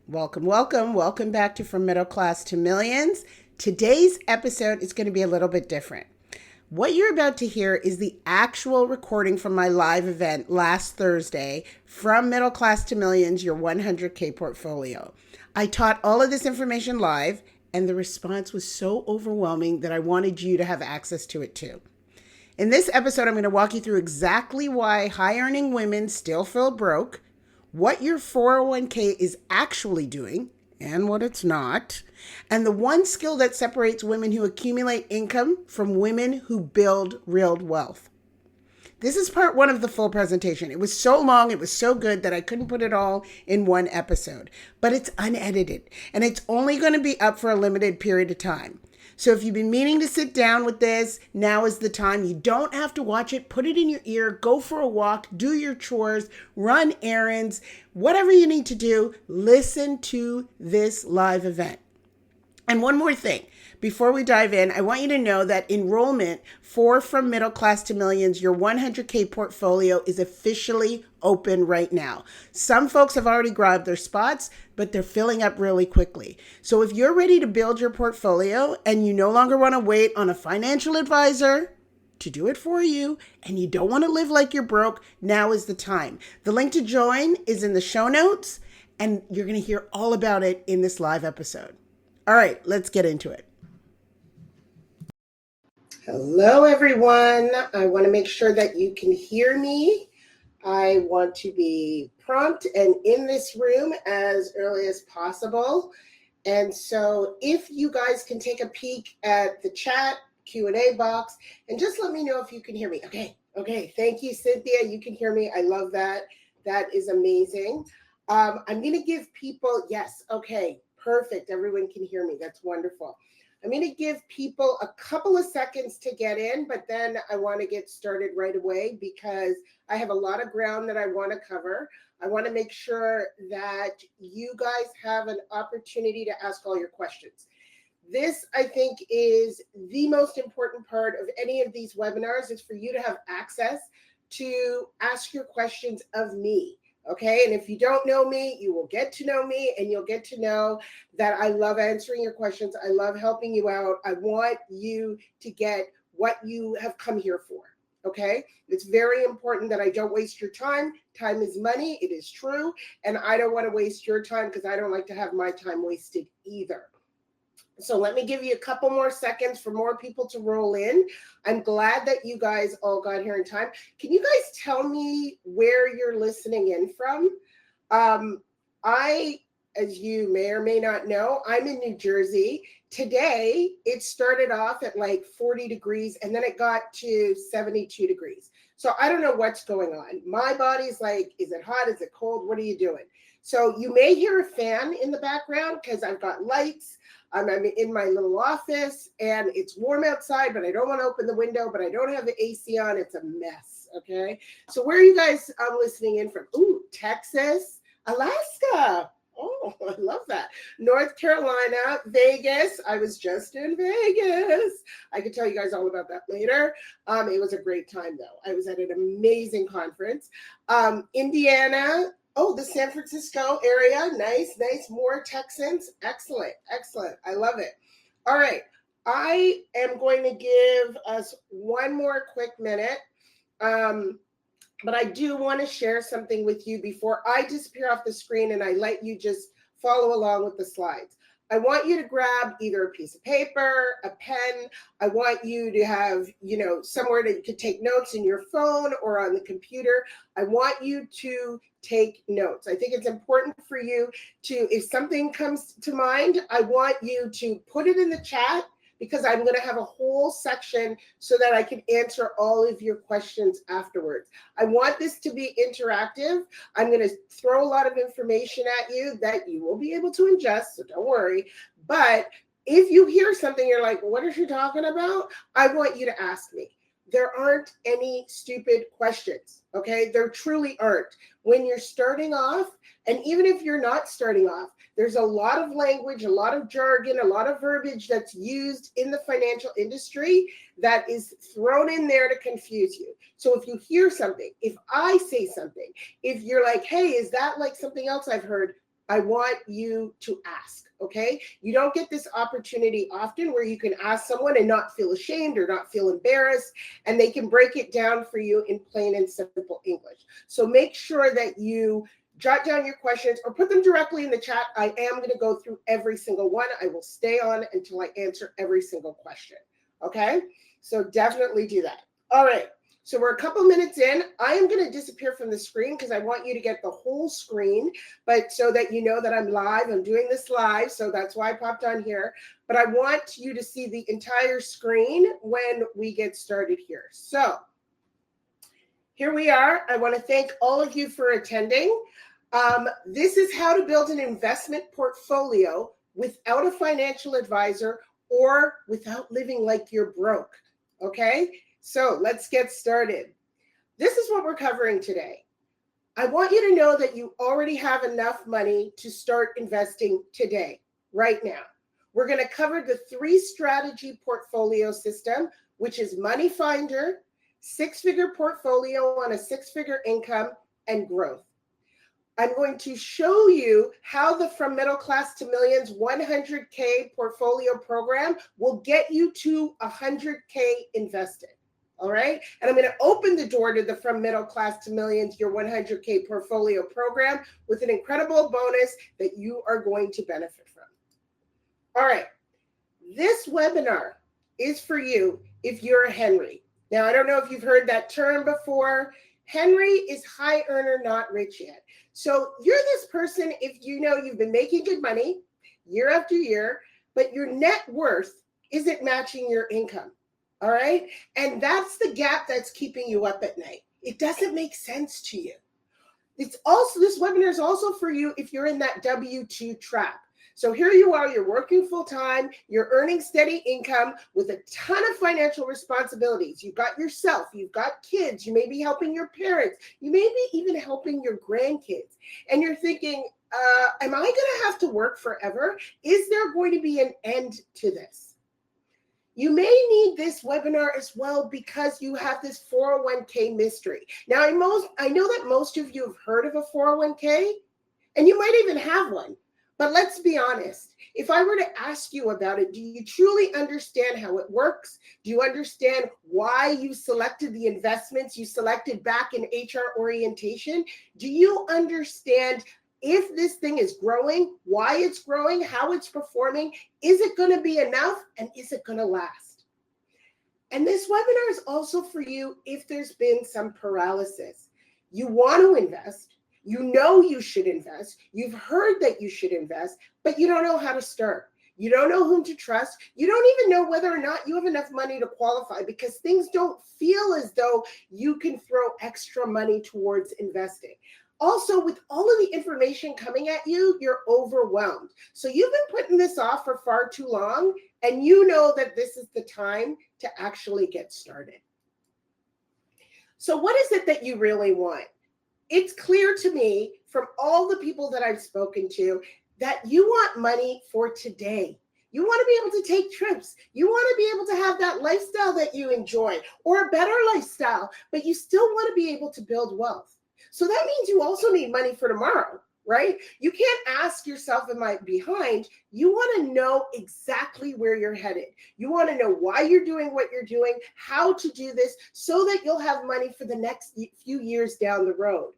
Welcome back to From Middle Class to Millions. Today's episode is going to be a little bit different. What you're about to hear is the actual recording from my live event last Thursday, From Middle Class to Millions, your 100K portfolio. I taught all of this information live, and the response was so overwhelming that I wanted you to have access to it too. In this episode, I'm going to walk you through exactly why high-earning women still feel broke, what your 401k is actually doing and what it's not, and the one skill that separates women who accumulate income from women who build real wealth. This is part one of the full presentation. It was so long, it was so good that I couldn't put it all in one episode, but it's unedited and it's only going to be up for a limited period of time. So if you've been meaning to sit down with this, now is the time. You don't have to watch it. Put it in your ear. Go for a walk. Do your chores. Run errands. Whatever you need to do, listen to this live event. And one more thing. Before we dive in, I want you to know that enrollment for From Middle Class to Millions, your 100K portfolio, is officially open right now. Some folks have already grabbed their spots, but they're filling up really quickly. So if you're ready to build your portfolio and you no longer want to wait on a financial advisor to do it for you, and you don't want to live like you're broke, now is the time. The link to join is in the show notes, and you're going to hear all about it in this live episode. All right, let's get into it. Hello, everyone. I want to make sure that you can hear me. I want to be prompt and in this room as early as possible. And so if you guys can take a peek at the chat Q&A box and just let me know if you can hear me. Okay. Thank you, Cynthia. You can hear me. I love that. That is amazing. I'm going to give people, yes, okay, perfect. Everyone can hear me. That's wonderful. I'm going to give people a couple of seconds to get in, but then I want to get started right away because I have a lot of ground that I want to cover. I want to make sure that you guys have an opportunity to ask all your questions. This, I think, is the most important part of any of these webinars is for you to have access to ask your questions of me. Okay, and if you don't know me, you will get to know me and you'll get to know that I love answering your questions. I love helping you out. I want you to get what you have come here for. Okay, it's very important that I don't waste your time. Time is money. It is true. And I don't want to waste your time because I don't like to have my time wasted either. So let me give you a couple more seconds for more people to roll in. I'm glad that you guys all got here in time. Can you guys tell me where you're listening in from? As you may or may not know, I'm in New Jersey. Today, it started off at like 40 degrees and then it got to 72 degrees. So I don't know what's going on. My body's like, is it hot? Is it cold? What are you doing? So you may hear a fan in the background because I've got lights. I'm in my little office and it's warm outside, but I don't want to open the window, but I don't have the AC on. It's a mess. Okay. So where are you guys listening in from? Ooh, Texas, Alaska. Oh, I love that. North Carolina, Vegas. I was just in Vegas. I could tell you guys all about that later. It was a great time though. I was at an amazing conference. Indiana. Oh, the San Francisco area. Nice. More Texans. Excellent. I love it. All right. I am going to give us one more quick minute. But I do want to share something with you before I disappear off the screen and I let you just follow along with the slides. I want you to grab either a piece of paper, a pen. I want you to have, somewhere that you could take notes in your phone or on the computer. I want you to take notes. I think it's important for you to, if something comes to mind, I want you to put it in the chat because I'm going to have a whole section so that I can answer all of your questions afterwards. I want this to be interactive. I'm going to throw a lot of information at you that you will be able to ingest, so don't worry. But if you hear something, you're like, what is she talking about? I want you to ask me. There aren't any stupid questions, okay? There truly aren't. When you're starting off, and even if you're not starting off, there's a lot of language, a lot of jargon, a lot of verbiage that's used in the financial industry that is thrown in there to confuse you. So if you hear something, if I say something, if you're like, hey, is that like something else I've heard? I want you to ask, okay? You don't get this opportunity often where you can ask someone and not feel ashamed or not feel embarrassed, and they can break it down for you in plain and simple English. So make sure that you jot down your questions or put them directly in the chat. I am going to go through every single one. I will stay on until I answer every single question, okay? So definitely do that. All right. So we're a couple minutes in. I am going to disappear from the screen because I want you to get the whole screen, but so that you know that I'm live. I'm doing this live, so that's why I popped on here. But I want you to see the entire screen when we get started here. So here we are. I want to thank all of you for attending. This is how to build an investment portfolio without a financial advisor or without living like you're broke, okay? So let's get started. This is what we're covering today. I want you to know that you already have enough money to start investing today, right now. We're going to cover the 3-strategy portfolio system, which is Money Finder, 6-figure portfolio on a 6-figure income, and growth. I'm going to show you how the From Middle Class to Millions 100K portfolio program will get you to 100K invested. All right. And I'm going to open the door to the From Middle Class to Millions, your 100K portfolio program with an incredible bonus that you are going to benefit from. All right. This webinar is for you if you're a Henry. Now, I don't know if you've heard that term before. Henry is high earner, not rich yet. So you're this person, if you know you've been making good money year after year, but your net worth isn't matching your income. All right. And that's the gap that's keeping you up at night. It doesn't make sense to you. It's also, this webinar is also for you if you're in that W-2 trap. So here you are, you're working full time, you're earning steady income with a ton of financial responsibilities. You've got yourself, you've got kids, you may be helping your parents, you may be even helping your grandkids. And you're thinking, am I going to have to work forever? Is there going to be an end to this? You may need this webinar as well because you have this 401k mystery. Now, I know that most of you have heard of a 401k, and you might even have one. But let's be honest. If I were to ask you about it, do you truly understand how it works? Do you understand why you selected the investments you selected back in HR orientation? Do you understand if this thing is growing, why it's growing, how it's performing? Is it going to be enough? And is it going to last? And this webinar is also for you if there's been some paralysis. You want to invest. You know you should invest. You've heard that you should invest, but you don't know how to start. You don't know whom to trust. You don't even know whether or not you have enough money to qualify because things don't feel as though you can throw extra money towards investing. Also, with all of the information coming at you, you're overwhelmed. So you've been putting this off for far too long, and you know that this is the time to actually get started. So what is it that you really want? It's clear to me from all the people that I've spoken to that you want money for today. You want to be able to take trips. You want to be able to have that lifestyle that you enjoy or a better lifestyle, but you still want to be able to build wealth. So that means you also need money for tomorrow, right? You can't ask yourself, am I behind? You want to know exactly where you're headed. You want to know why you're doing what you're doing, how to do this so that you'll have money for the next few years down the road.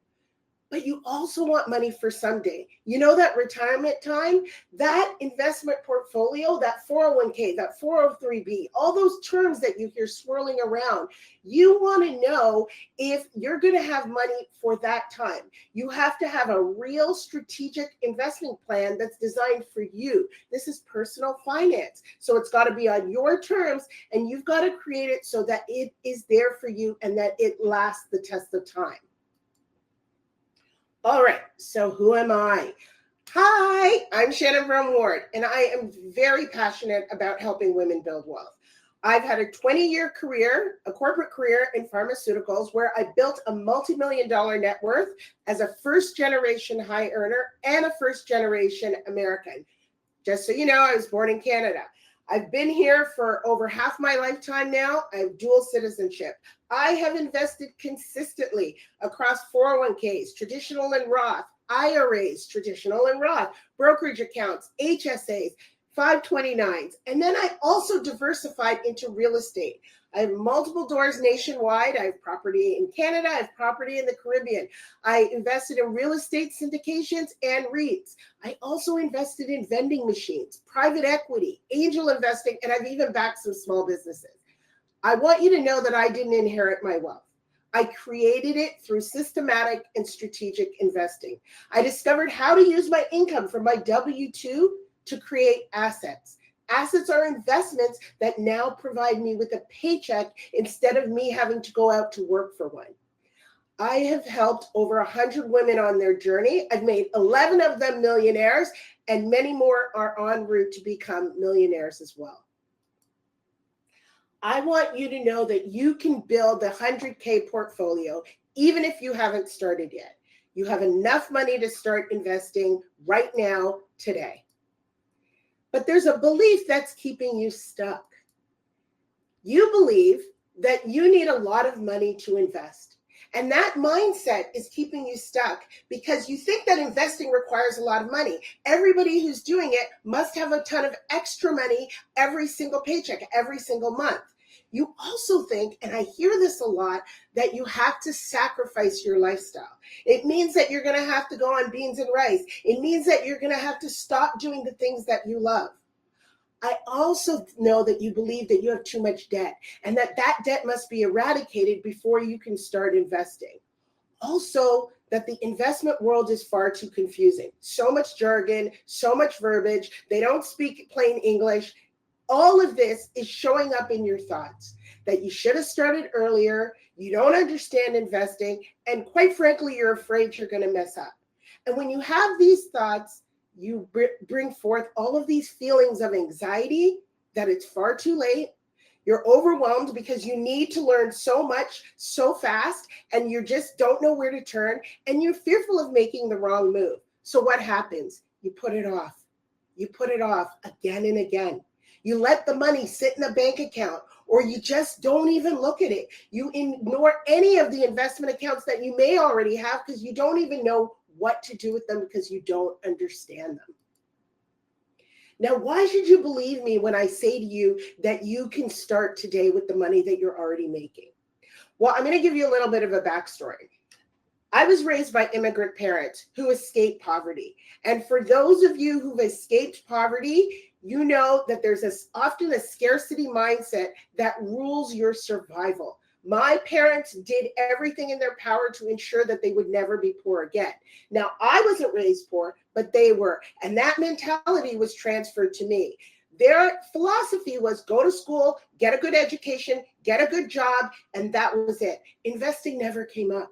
But you also want money for someday. You know, that retirement time, that investment portfolio, that 401k, that 403b, all those terms that you hear swirling around, you want to know if you're going to have money for that time. You have to have a real strategic investment plan that's designed for you. This is personal finance. So it's got to be on your terms, and you've got to create it so that it is there for you and that it lasts the test of time. All right, so who am I? Hi, I'm Shannon Brome-Ward, and I am very passionate about helping women build wealth. I've had a 20-year career, a corporate career in pharmaceuticals, where I built a multi-million-dollar net worth as a first-generation high earner and a first-generation American. Just so you know, I was born in Canada. I've been here for over half my lifetime now. I have dual citizenship. I have invested consistently across 401ks, traditional and Roth, IRAs, traditional and Roth, brokerage accounts, HSAs, 529s. And then I also diversified into real estate. I have multiple doors nationwide. I have property in Canada. I have property in the Caribbean. I invested in real estate syndications and REITs. I also invested in vending machines, private equity, angel investing, and I've even backed some small businesses. I want you to know that I didn't inherit my wealth. I created it through systematic and strategic investing. I discovered how to use my income from my W-2 to create assets. Assets are investments that now provide me with a paycheck instead of me having to go out to work for one. I have helped over 100 women on their journey. I've made 11 of them millionaires, and many more are en route to become millionaires as well. I want you to know that you can build the 100K portfolio even if you haven't started yet. You have enough money to start investing right now, today. But there's a belief that's keeping you stuck. You believe that you need a lot of money to invest. And that mindset is keeping you stuck because you think that investing requires a lot of money. Everybody who's doing it must have a ton of extra money every single paycheck, every single month. You also think, and I hear this a lot, that you have to sacrifice your lifestyle. It means that you're going to have to go on beans and rice. It means that you're going to have to stop doing the things that you love. I also know that you believe that you have too much debt and that debt must be eradicated before you can start investing. Also, that the investment world is far too confusing. So much jargon, so much verbiage. They don't speak plain English. All of this is showing up in your thoughts that you should have started earlier, you don't understand investing, and quite frankly, you're afraid you're going to mess up. And when you have these thoughts, you bring forth all of these feelings of anxiety that it's far too late. You're overwhelmed because you need to learn so much so fast, and you just don't know where to turn, and you're fearful of making the wrong move. So what happens? You put it off. You put it off again and again. You let the money sit in a bank account, or you just don't even look at it. You ignore any of the investment accounts that you may already have because you don't even know what to do with them because you don't understand them. Now, why should you believe me when I say to you that you can start today with the money that you're already making? Well, I'm going to give you a little bit of a backstory. I was raised by immigrant parents who escaped poverty. And for those of you who've escaped poverty, you know that there's often a scarcity mindset that rules your survival. My parents did everything in their power to ensure that they would never be poor again. Now, I wasn't raised poor, but they were. And that mentality was transferred to me. Their philosophy was go to school, get a good education, get a good job, and that was it. Investing never came up.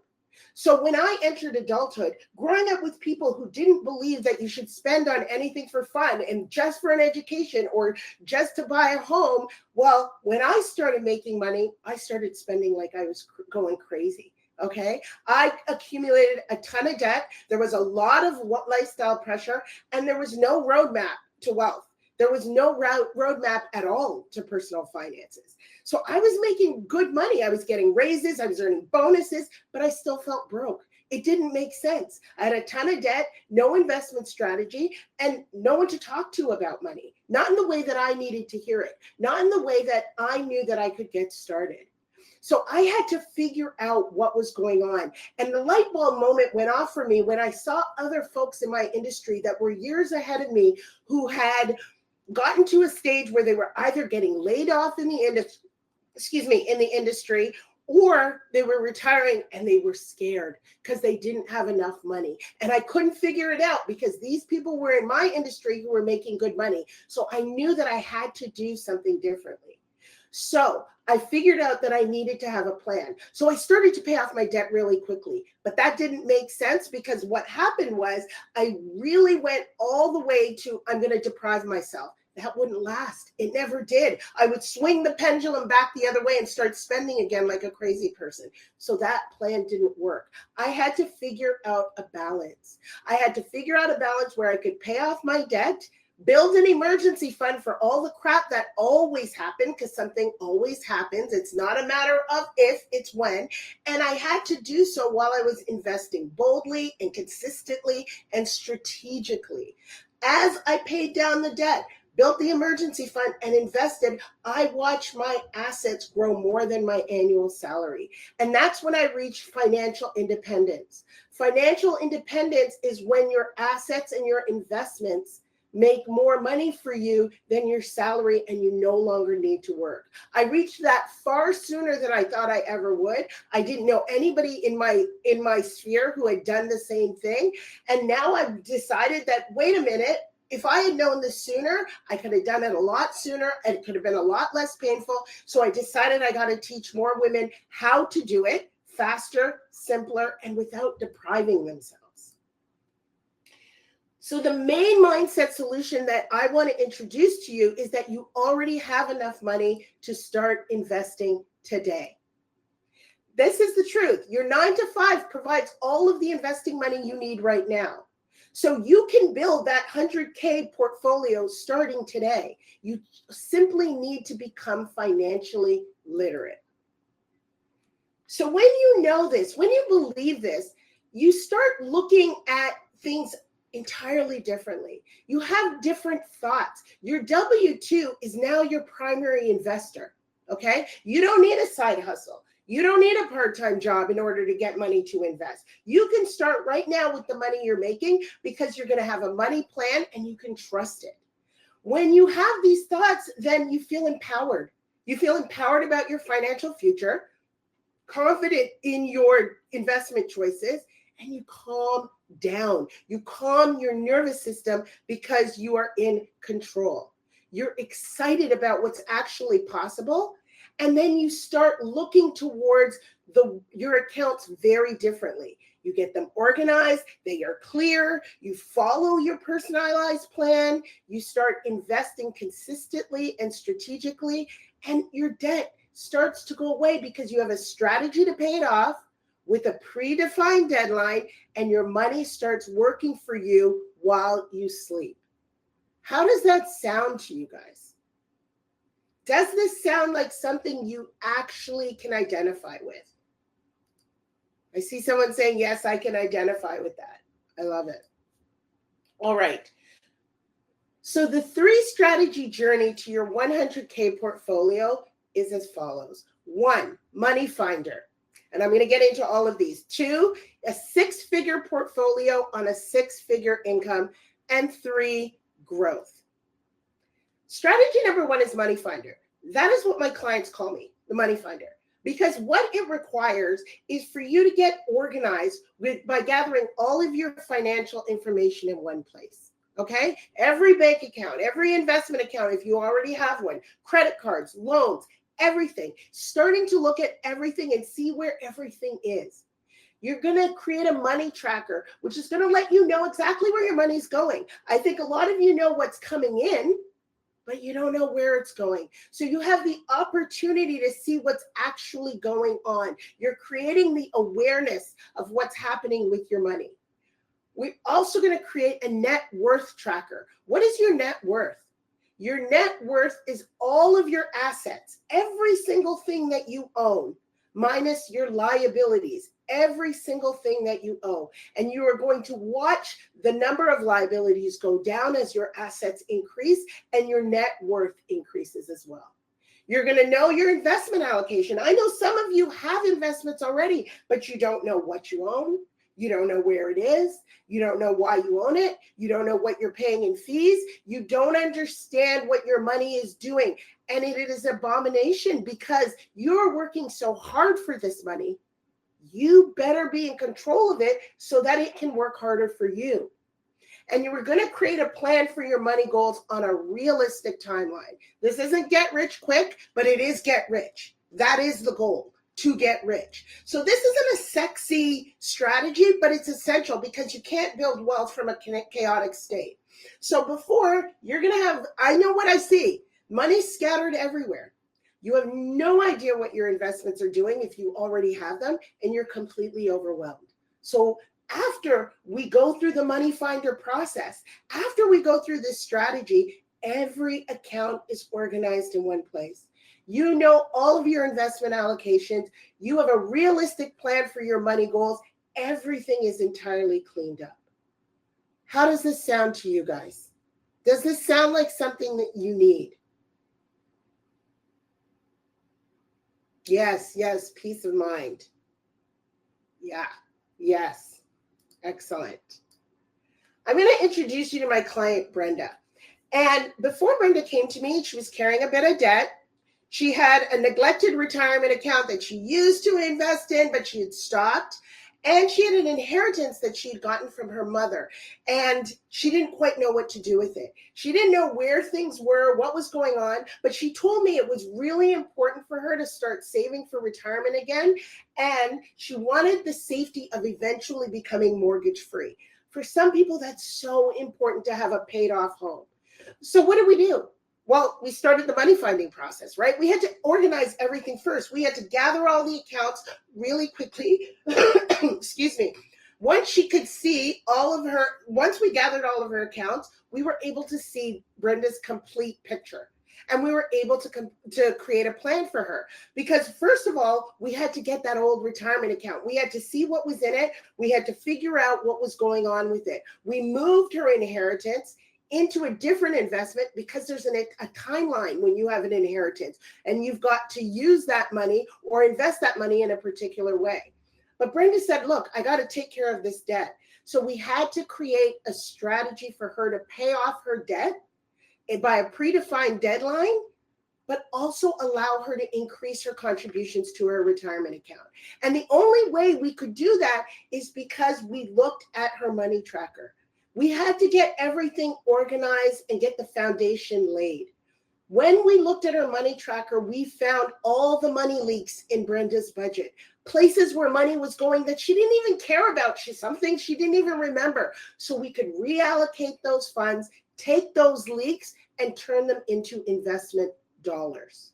So when I entered adulthood, growing up with people who didn't believe that you should spend on anything for fun and just for an education or just to buy a home, well, when I started making money, I started spending like I was going crazy. Okay. I accumulated a ton of debt. There was a lot of lifestyle pressure, and there was no roadmap to wealth. There was no roadmap at all to personal finances. So I was making good money. I was getting raises. I was earning bonuses, but I still felt broke. It didn't make sense. I had a ton of debt, no investment strategy, and no one to talk to about money. Not in the way that I needed to hear it. Not in the way that I knew that I could get started. So I had to figure out what was going on. And the light bulb moment went off for me when I saw other folks in my industry that were years ahead of me who had gotten to a stage where they were either getting laid off in the industry, or they were retiring and they were scared because they didn't have enough money. And I couldn't figure it out because these people were in my industry who were making good money. So I knew that I had to do something differently. So I figured out that I needed to have a plan. So I started to pay off my debt really quickly, but that didn't make sense because what happened was I really went all the way to, I'm going to deprive myself. That wouldn't last. It never did. I would swing the pendulum back the other way and start spending again like a crazy person. So that plan didn't work. I had to figure out a balance. I had to figure out a balance where I could pay off my debt, Build an emergency fund for all the crap that always happens, because something always happens. It's not a matter of if, it's when. And I had to do so while I was investing boldly and consistently and strategically. As I paid down the debt, built the emergency fund, and invested, I watched my assets grow more than my annual salary. And that's when I reached financial independence. Financial independence is when your assets and your investments make more money for you than your salary, and you no longer need to work. I reached that far sooner than I thought I ever would. I didn't know anybody in my sphere who had done the same thing. And now I've decided that, wait a minute, if I had known this sooner, I could have done it a lot sooner, and it could have been a lot less painful. So I decided I got to teach more women how to do it faster, simpler, and without depriving themselves. So the main mindset solution that I want to introduce to you is that you already have enough money to start investing today. This is the truth. Your 9 to 5 provides all of the investing money you need right now. So you can build that 100K portfolio starting today. You simply need to become financially literate. So when you know this, when you believe this, you start looking at things entirely differently. You have different thoughts. Your W-2 is now your primary investor, okay? You don't need a side hustle. You don't need a part-time job in order to get money to invest. You can start right now with the money you're making, because you're going to have a money plan and you can trust it. When you have these thoughts, then you feel empowered. You feel empowered about your financial future, confident in your investment choices, and you calm down. You calm your nervous system because you are in control. You're excited about what's actually possible. And then you start looking towards your accounts very differently. You get them organized, they are clear, you follow your personalized plan, you start investing consistently and strategically, and your debt starts to go away because you have a strategy to pay it off with a predefined deadline, and your money starts working for you while you sleep. How does that sound to you guys? Does this sound like something you actually can identify with? I see someone saying, yes, I can identify with that. I love it. All right. So the 3-strategy journey to your 100K portfolio is as follows. 1, money finder. And I'm going to get into all of these. 2, a 6-figure portfolio on a 6-figure income. And 3, growth. Strategy number 1 is money finder. That is what my clients call me, the money finder. Because what it requires is for you to get organized by gathering all of your financial information in one place. Okay? Every bank account, every investment account, if you already have one, credit cards, loans, everything, starting to look at everything and see where everything is. You're going to create a money tracker, which is going to let you know exactly where your money's going. I think a lot of you know what's coming in, but you don't know where it's going. So you have the opportunity to see what's actually going on. You're creating the awareness of what's happening with your money. We're also going to create a net worth tracker. What is your net worth? Your net worth is all of your assets, every single thing that you own, minus your liabilities, every single thing that you owe. And you are going to watch the number of liabilities go down as your assets increase and your net worth increases as well. You're going to know your investment allocation. I know some of you have investments already, but you don't know what you own. You don't know where it is. You don't know why you own it. You don't know what you're paying in fees. You don't understand what your money is doing. And it is an abomination because you're working so hard for this money. You better be in control of it so that it can work harder for you. And you were going to create a plan for your money goals on a realistic timeline. This isn't get rich quick, but it is get rich. That is the goal. To get rich. So this isn't a sexy strategy, but it's essential because you can't build wealth from a chaotic state. So before, you're going to have, I know what I see, money scattered everywhere. You have no idea what your investments are doing if you already have them, and you're completely overwhelmed. So After we go through the money finder process, after we go through this strategy, every account is organized in one place. You know all of your investment allocations. You have a realistic plan for your money goals. Everything is entirely cleaned up. How does this sound to you guys? Does this sound like something that you need? Yes, yes, peace of mind. Yeah, yes, excellent. I'm going to introduce you to my client, Brenda. And before Brenda came to me, she was carrying a bit of debt. She had a neglected retirement account that she used to invest in, but she had stopped. And she had an inheritance that she had gotten from her mother, and she didn't quite know what to do with it. She didn't know where things were, what was going on, but she told me it was really important for her to start saving for retirement again, and she wanted the safety of eventually becoming mortgage free. For some people, that's so important to have a paid off home. So what did we do? Well, we started the money finding process, right? We had to organize everything first. We had to gather all the accounts really quickly. Excuse me. Once she could see once we gathered all of her accounts, we were able to see Brenda's complete picture. And we were able to create a plan for her. Because first of all, we had to get that old retirement account. We had to see what was in it. We had to figure out what was going on with it. We moved her inheritance into a different investment because there's a timeline when you have an inheritance, and you've got to use that money or invest that money in a particular way. But Brenda said, look, I got to take care of this debt. So we had to create a strategy for her to pay off her debt by a predefined deadline, but also allow her to increase her contributions to her retirement account. And the only way we could do that is because we looked at her money tracker. We had to get everything organized and get the foundation laid. When we looked at her money tracker, we found all the money leaks in Brenda's budget, places where money was going that she didn't even care about. Some things she didn't even remember. So we could reallocate those funds, take those leaks, and turn them into investment dollars.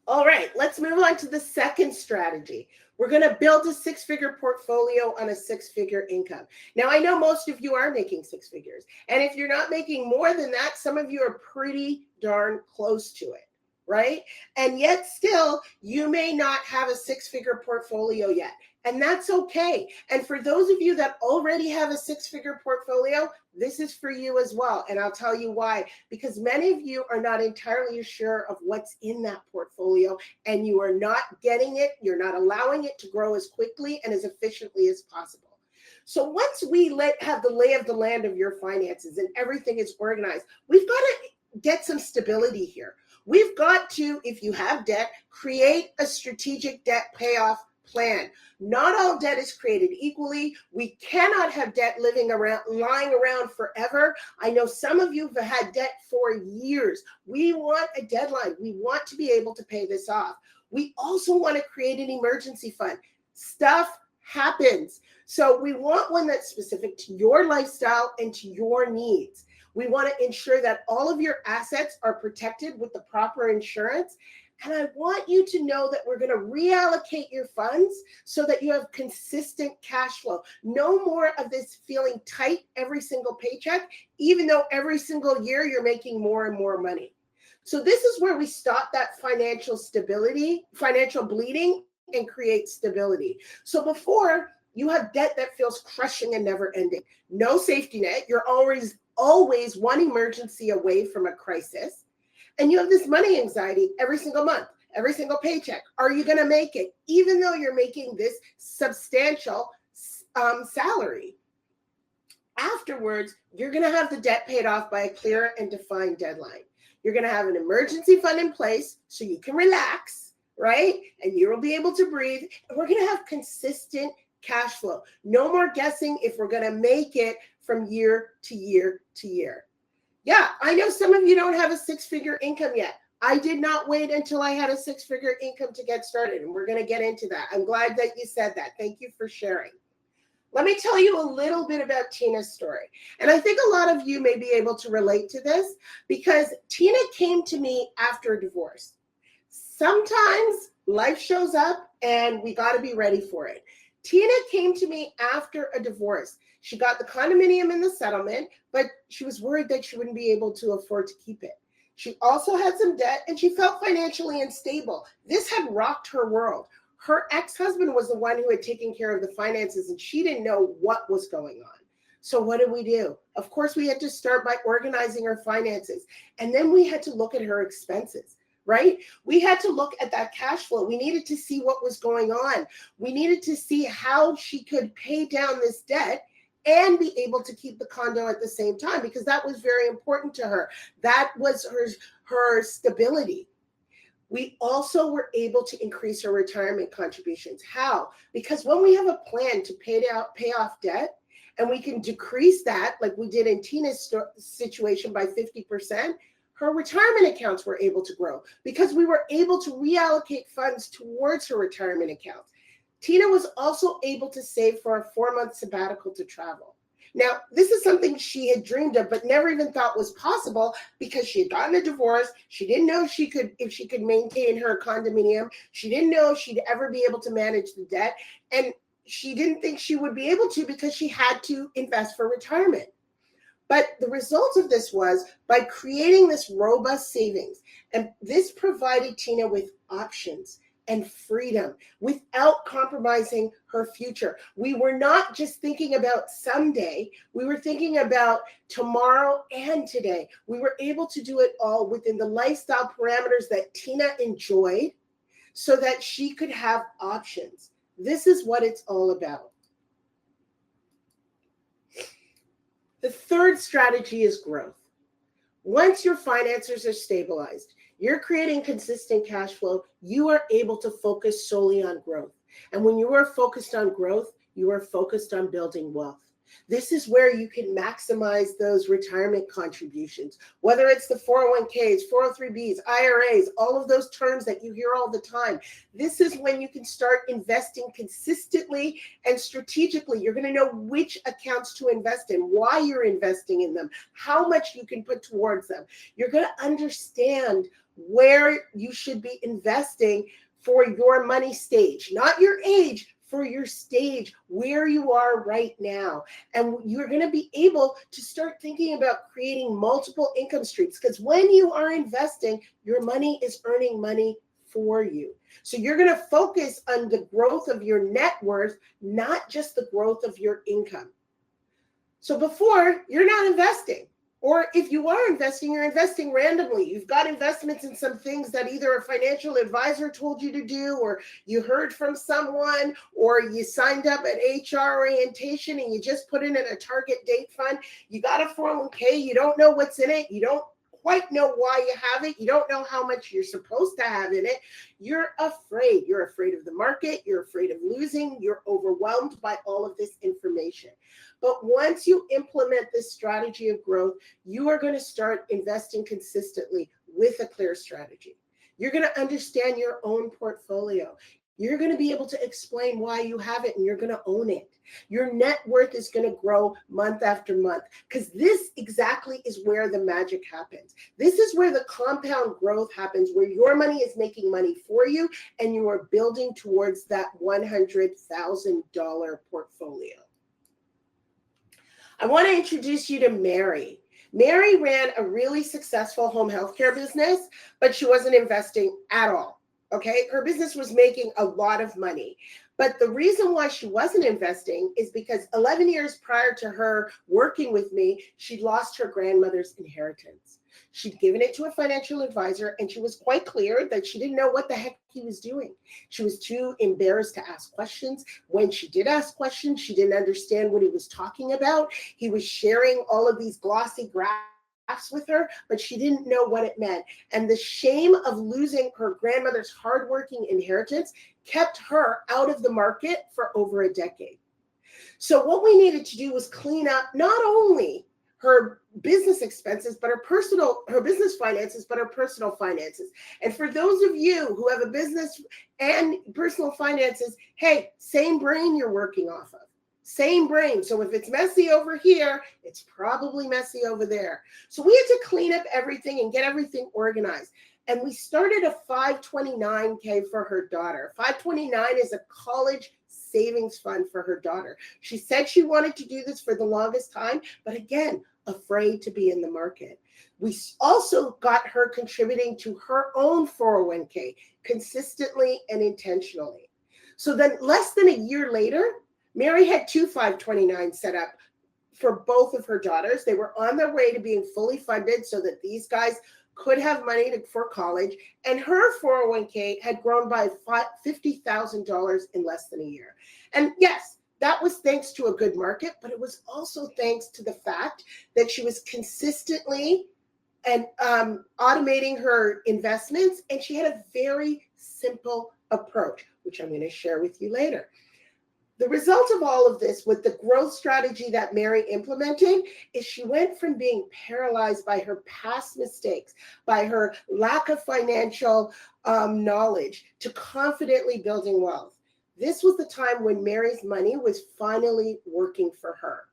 All right, let's move on to the second strategy. We're going to build a six-figure portfolio on a six-figure income. Now, I know most of you are making six figures. And if you're not making more than that, some of you are pretty darn close to it, right? And yet still, you may not have a six-figure portfolio yet. And that's okay. And for those of you that already have a six-figure portfolio, this is for you as well. And I'll tell you why. Because many of you are not entirely sure of what's in that portfolio, and you are not getting it. You're not allowing it to grow as quickly and as efficiently as possible. So once we have the lay of the land of your finances and everything is organized, we've got to get some stability here. We've got to, if you have debt, create a strategic debt payoff plan. Not all debt is created equally. We cannot have debt lying around forever. I know some of you have had debt for years. We want a deadline. We want to be able to pay this off. We also want to create an emergency fund. Stuff happens. So we want one that's specific to your lifestyle and to your needs. We want to ensure that all of your assets are protected with the proper insurance. And I want you to know that we're going to reallocate your funds so that you have consistent cash flow. No more of this feeling tight every single paycheck, even though every single year you're making more and more money. So this is where we stop that financial bleeding, and create stability. So before, you have debt that feels crushing and never ending. No safety net. You're always one emergency away from a crisis. And you have this money anxiety every single month, every single paycheck. Are you going to make it? Even though you're making this substantial salary. Afterwards, you're going to have the debt paid off by a clear and defined deadline. You're going to have an emergency fund in place so you can relax, right? And you will be able to breathe. And we're going to have consistent cash flow. No more guessing if we're going to make it from year to year to year. Yeah, I know some of you don't have a six-figure income yet. I did not wait until I had a six-figure income to get started, and we're going to get into that. I'm glad that you said that. Thank you for sharing. Let me tell you a little bit about Tina's story. And I think a lot of you may be able to relate to this because Tina came to me after a divorce. Sometimes life shows up and we got to be ready for it. Tina came to me after a divorce. She got the condominium in the settlement, but she was worried that she wouldn't be able to afford to keep it. She also had some debt and she felt financially unstable. This had rocked her world. Her ex-husband was the one who had taken care of the finances and she didn't know what was going on. So what did we do? Of course, we had to start by organizing her finances. And then we had to look at her expenses, right? We had to look at that cash flow. We needed to see what was going on. We needed to see how she could pay down this debt and be able to keep the condo at the same time, because that was very important to her. That was her stability. We also were able to increase her retirement contributions. How? Because when we have a plan to pay off debt, and we can decrease that, like we did in Tina's situation, by 50%, her retirement accounts were able to grow because we were able to reallocate funds towards her retirement accounts. Tina was also able to save for a 4-month sabbatical to travel. Now, this is something she had dreamed of, but never even thought was possible because she had gotten a divorce. She didn't know if she could maintain her condominium. She didn't know if she'd ever be able to manage the debt. And she didn't think she would be able to because she had to invest for retirement. But the result of this was by creating this robust savings, and this provided Tina with options and freedom without compromising her future. We were not just thinking about someday, we were thinking about tomorrow and today. We were able to do it all within the lifestyle parameters that Tina enjoyed so that she could have options. This is what it's all about. The third strategy is growth. Once your finances are stabilized, you're creating consistent cash flow, you are able to focus solely on growth. And when you are focused on growth, you are focused on building wealth. This is where you can maximize those retirement contributions, whether it's the 401ks, 403bs, IRAs, all of those terms that you hear all the time. This is when you can start investing consistently and strategically. You're going to know which accounts to invest in, why you're investing in them, how much you can put towards them. You're going to understand where you should be investing for your money stage, not your age, for your stage, where you are right now. And you're going to be able to start thinking about creating multiple income streams, because when you are investing, your money is earning money for you. So you're going to focus on the growth of your net worth, not just the growth of your income. So before, you're not investing. Or if you are investing, you're investing randomly. You've got investments in some things that either a financial advisor told you to do, or you heard from someone, or you signed up at HR orientation and you just put in a target date fund. You got a 401k, you don't know what's in it. You don't quite know why you have it. You don't know how much you're supposed to have in it. You're afraid. You're afraid of the market. You're afraid of losing. You're overwhelmed by all of this information. But once you implement this strategy of growth, you are going to start investing consistently with a clear strategy. You're going to understand your own portfolio. You're going to be able to explain why you have it, and you're going to own it. Your net worth is going to grow month after month, because this exactly is where the magic happens. This is where the compound growth happens, where your money is making money for you and you are building towards that $100,000 portfolio. I want to introduce you to Mary. Mary ran a really successful home healthcare business, but she wasn't investing at all. Okay, her business was making a lot of money. But the reason why she wasn't investing is because 11 years prior to her working with me, she lost her grandmother's inheritance. She'd given it to a financial advisor, and she was quite clear that she didn't know what the heck he was doing. She was too embarrassed to ask questions. When she did ask questions, she didn't understand what he was talking about. He was sharing all of these glossy graphs with her, but she didn't know what it meant. And the shame of losing her grandmother's hardworking inheritance kept her out of the market for over a decade. So what we needed to do was clean up not only her business expenses, but her business finances, but her personal finances. And for those of you who have a business and personal finances, hey, same brain you're working off of. Same brain. So if it's messy over here, it's probably messy over there. So we had to clean up everything and get everything organized. And we started a 529K for her daughter. 529 is a college savings fund for her daughter. She said she wanted to do this for the longest time, but again, afraid to be in the market. We also got her contributing to her own 401k consistently and intentionally. So then less than a year later, Mary had two 529s set up for both of her daughters. They were on their way to being fully funded so that these guys could have money for college. And her 401k had grown by $50,000 in less than a year. And yes, that was thanks to a good market, but it was also thanks to the fact that she was consistently and automating her investments. And she had a very simple approach, which I'm going to share with you later. The result of all of this with the growth strategy that Mary implemented is she went from being paralyzed by her past mistakes, by her lack of financial knowledge, to confidently building wealth. This was the time when Mary's money was finally working for her.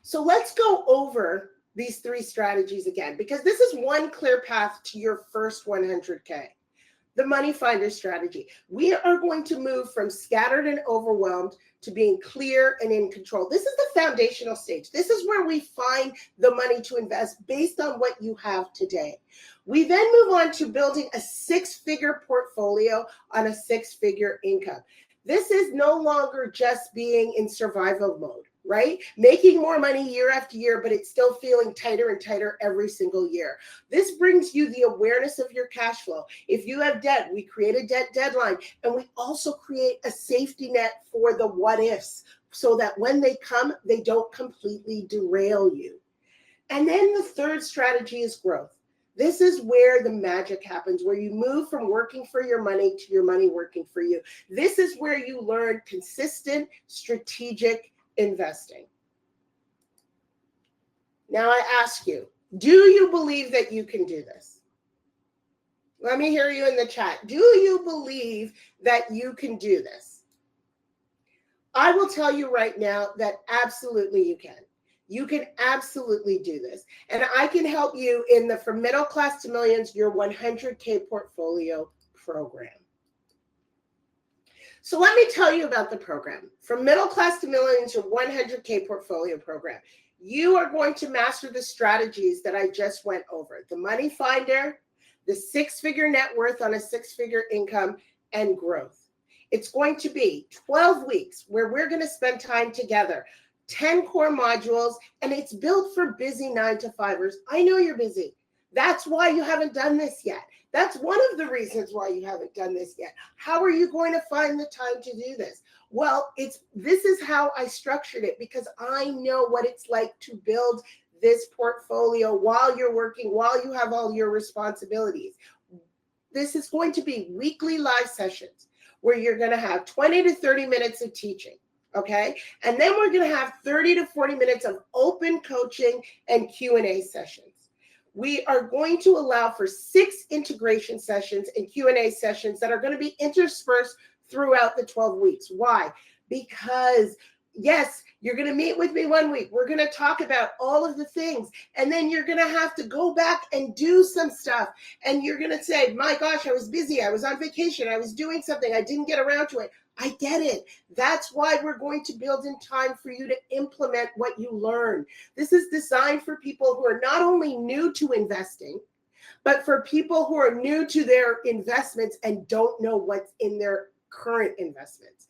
So let's go over these three strategies again, because this is one clear path to your first 100K. The money finder strategy. We are going to move from scattered and overwhelmed to being clear and in control. This is the foundational stage. This is where we find the money to invest based on what you have today. We then move on to building a six-figure portfolio on a six-figure income. This is no longer just being in survival mode, right? Making more money year after year, but it's still feeling tighter and tighter every single year. This brings you the awareness of your cash flow. If you have debt, we create a debt deadline, and we also create a safety net for the what ifs so that when they come, they don't completely derail you. And then the third strategy is growth. This is where the magic happens, where you move from working for your money to your money working for you. This is where you learn consistent, strategic investing. Now I ask you, do you believe that you can do this? Let me hear you in the chat. Do you believe that you can do this? I will tell you right now that absolutely you can. You can absolutely do this. And I can help you in the From Middle Class to Millions, your 100K portfolio program. So let me tell you about the program. From Middle Class to Millions, your 100K portfolio program. You are going to master the strategies that I just went over. The money finder, the six-figure net worth on a six-figure income, and growth. It's going to be 12 weeks where we're going to spend time together. 10 core modules, and it's built for busy 9-to-5ers. I know you're busy. That's why you haven't done this yet. That's one of the reasons why you haven't done this yet. How are you going to find the time to do this? Well, this is how I structured it, because I know what it's like to build this portfolio while you're working, while you have all your responsibilities. This is going to be weekly live sessions where you're going to have 20 to 30 minutes of teaching. Okay. And then we're going to have 30 to 40 minutes of open coaching and Q&A sessions. We are going to allow for 6 integration sessions and Q&A sessions that are going to be interspersed throughout the 12 weeks. Why? Because yes, you're going to meet with me one week. We're going to talk about all of the things. And then you're going to have to go back and do some stuff. And you're going to say, my gosh, I was busy. I was on vacation. I was doing something. I didn't get around to it. I get it. That's why we're going to build in time for you to implement what you learn. This is designed for people who are not only new to investing, but for people who are new to their investments and don't know what's in their current investments.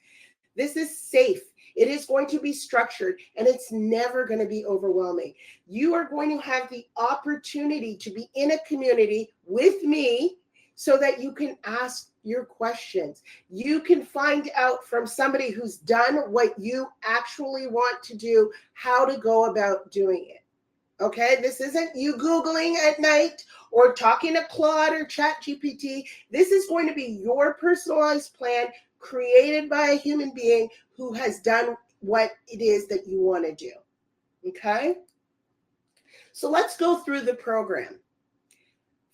This is safe. It is going to be structured, and it's never going to be overwhelming. You are going to have the opportunity to be in a community with me so that you can ask your questions. You can find out from somebody who's done what you actually want to do, how to go about doing it. Okay, this isn't you Googling at night or talking to Claude or ChatGPT. This is going to be your personalized plan created by a human being who has done what it is that you want to do. Okay, so let's go through the program.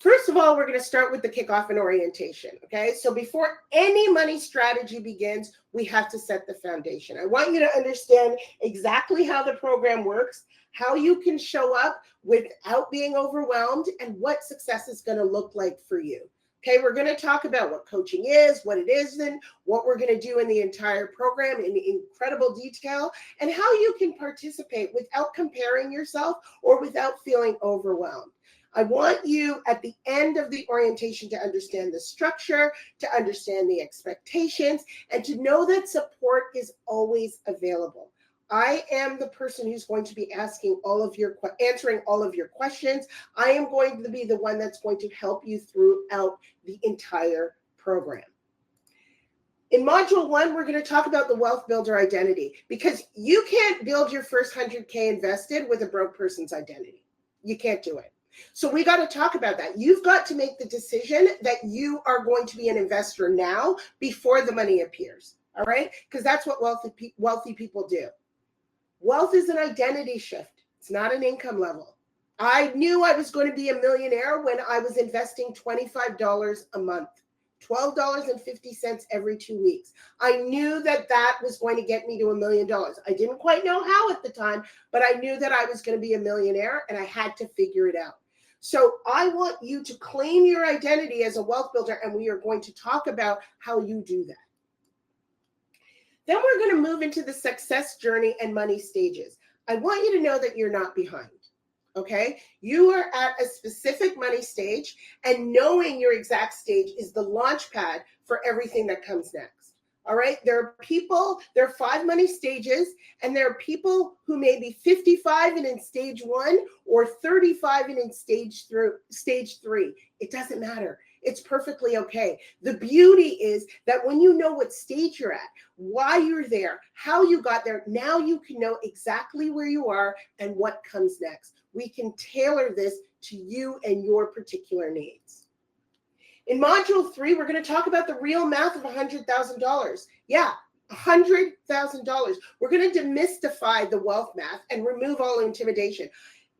First of all, we're going to start with the kickoff and orientation, okay? So before any money strategy begins, we have to set the foundation. I want you to understand exactly how the program works, how you can show up without being overwhelmed, and what success is going to look like for you, Okay, we're going to talk about what coaching is, what it isn't, what we're going to do in the entire program in incredible detail, and how you can participate without comparing yourself or without feeling overwhelmed. I want you at the end of the orientation to understand the structure, to understand the expectations, and to know that support is always available. I am the person who's going to be answering all of your questions. I am going to be the one that's going to help you throughout the entire program. In module 1, we're going to talk about the wealth builder identity, because you can't build your first 100K invested with a broke person's identity. You can't do it. So we got to talk about that. You've got to make the decision that you are going to be an investor now before the money appears. All right? Because that's what wealthy people do. Wealth is an identity shift. It's not an income level. I knew I was going to be a millionaire when I was investing $25 a month, $12.50 every 2 weeks. I knew that that was going to get me to $1 million. I didn't quite know how at the time, but I knew that I was going to be a millionaire and I had to figure it out. So I want you to claim your identity as a wealth builder, and we are going to talk about how you do that. Then we're going to move into the success journey and money stages. I want you to know that you're not behind, okay? You are at a specific money stage, and knowing your exact stage is the launch pad for everything that comes next, all right? There are 5 money stages, and there are people who may be 55 and in stage 1 or 35 and in stage 3. It doesn't matter. It's perfectly okay. The beauty is that when you know what stage you're at, why you're there, how you got there, now you can know exactly where you are and what comes next. We can tailor this to you and your particular needs. In module 3, we're going to talk about the real math of $100,000. Yeah, $100,000. We're going to demystify the wealth math and remove all intimidation.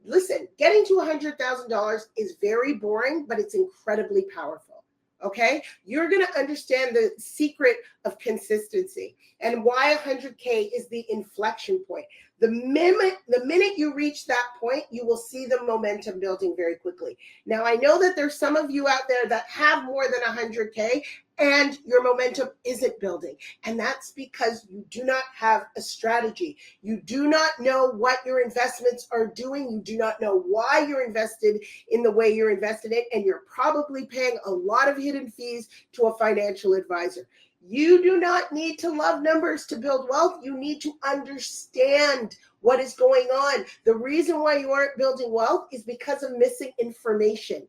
Listen, getting to $100,000 is very boring, but it's incredibly powerful, okay? You're going to understand the secret of consistency and why 100K is the inflection point. The minute you reach that point, you will see the momentum building very quickly. Now, I know that there's some of you out there that have more than 100K and your momentum isn't building. And that's because you do not have a strategy. You do not know what your investments are doing. You do not know why you're invested in the way you're invested in, and you're probably paying a lot of hidden fees to a financial advisor. You do not need to love numbers to build wealth. You need to understand what is going on. The reason why you aren't building wealth is because of missing information,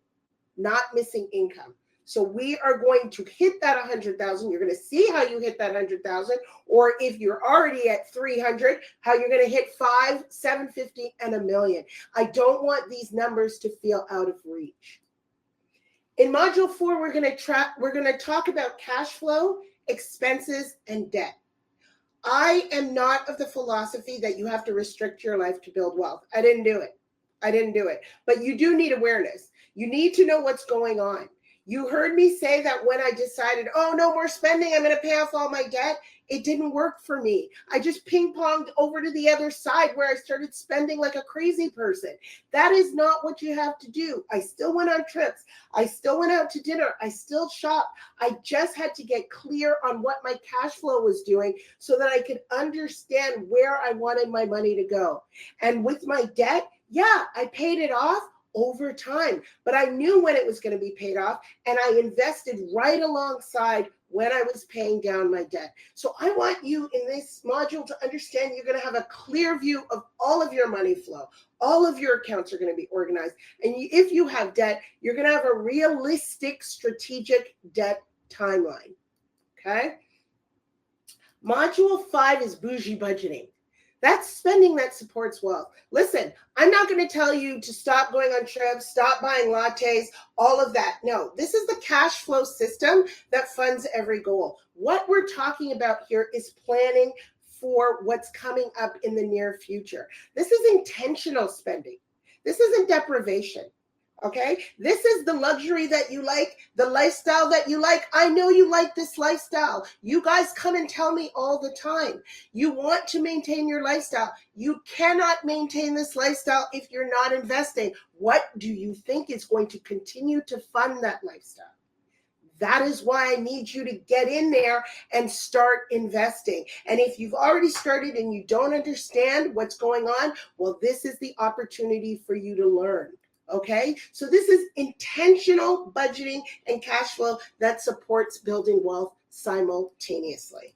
not missing income. So we are going to hit that 100,000. You're going to see how you hit that 100,000, or if you're already at 300, how you're going to hit 5, 750, and $1 million. I don't want these numbers to feel out of reach. In module 4, we're going to talk about cash flow, expenses, and debt. I am not of the philosophy that you have to restrict your life to build wealth. I didn't do it. But you do need awareness. You need to know what's going on. You heard me say that when I decided, oh, no more spending, I'm going to pay off all my debt. It didn't work for me. I just ping-ponged over to the other side where I started spending like a crazy person. That is not what you have to do. I still went on trips. I still went out to dinner. I still shopped. I just had to get clear on what my cash flow was doing so that I could understand where I wanted my money to go. And with my debt, yeah, I paid it off over time, but I knew when it was going to be paid off, and I invested right alongside when I was paying down my debt. So I want you in this module to understand you're going to have a clear view of all of your money flow. All of your accounts are going to be organized. And if you have debt, you're going to have a realistic strategic debt timeline. Okay? Module 5 is bougie budgeting. That's spending that supports wealth. Listen, I'm not going to tell you to stop going on trips, stop buying lattes, all of that. No, this is the cash flow system that funds every goal. What we're talking about here is planning for what's coming up in the near future. This is intentional spending. This isn't deprivation. Okay, this is the luxury that you like, the lifestyle that you like. I know you like this lifestyle. You guys come and tell me all the time. You want to maintain your lifestyle. You cannot maintain this lifestyle if you're not investing. What do you think is going to continue to fund that lifestyle? That is why I need you to get in there and start investing. And if you've already started and you don't understand what's going on, well, this is the opportunity for you to learn. Okay, so this is intentional budgeting and cash flow that supports building wealth simultaneously.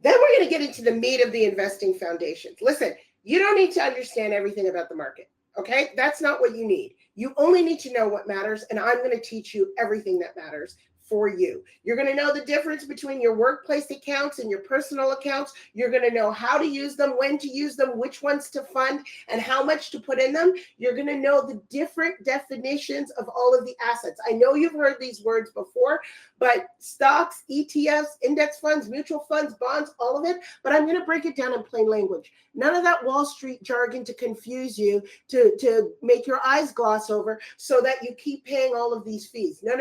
Then we're going to get into the meat of the investing foundations. Listen, you don't need to understand everything about the market. Okay, that's not what you need. You only need to know what matters, and I'm going to teach you everything that matters for you. You're going to know the difference between your workplace accounts and your personal accounts. You're going to know how to use them, when to use them, which ones to fund, and how much to put in them. You're going to know the different definitions of all of the assets. I know you've heard these words before, but stocks, ETFs, index funds, mutual funds, bonds, all of it. But I'm going to break it down in plain language. None of that Wall Street jargon to confuse you, to make your eyes gloss over so that you keep paying all of these fees. No.